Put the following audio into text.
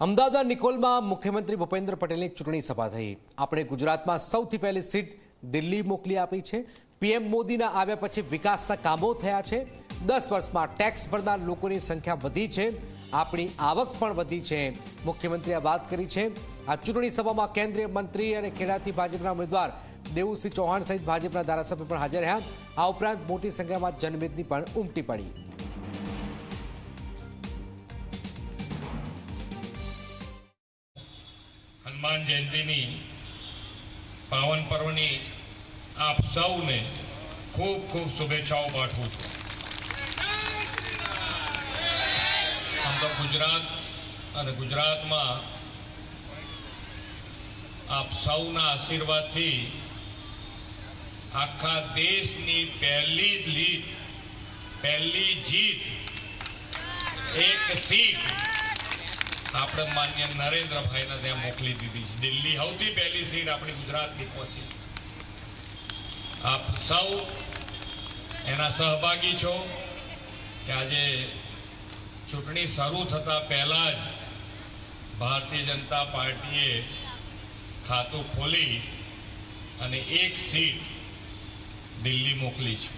અમદાવાદના નિકોલમાં મુખ્યમંત્રી ભૂપેન્દ્ર પટેલની ચૂંટણી સભા થઈ। આપણે ગુજરાતમાં સૌથી પહેલી સીટ દિલ્હી મોકલી આપી છે। પીએમ મોદીના આવ્યા પછી વિકાસના કામો થયા છે। 10 વર્ષમાં ટેક્સ ભરનાર લોકોની સંખ્યા વધી છે, આપણી આવક પણ વધી છે। મુખ્યમંત્રીએ વાત કરી છે। આ ચૂંટણી સભામાં કેન્દ્રીય મંત્રી અને ખેડાથી ભાજપના ઉમેદવાર દેવુસિંહ ચૌહાણ સહિત ભાજપના ધારાસભ્યો પણ હાજર રહ્યા। આ ઉપરાંત મોટી સંખ્યામાં જનમેદની પણ ઉમટી પડી। हनुमान जयंती पावन पर्वनी आप सौने खूब खूब शुभेच्छाओं पाठवुं छुं। हम तो गुजरात में आप सौना आशीर्वाद थी आखा देशनी पहली जीत एक सीट આપણે માન્ય નરેન્દ્રભાઈને ત્યાં મોકલી દીધી છે। દિલ્હી સૌથી પહેલી સીટ આપણી ગુજરાતની પહોંચી છે। આપ સૌ એના સહભાગી છો કે આજે ચૂંટણી શરૂ થતા પહેલા જ ભારતીય જનતા પાર્ટીએ ખાતું ખોલી અને એક સીટ દિલ્હી મોકલી છે।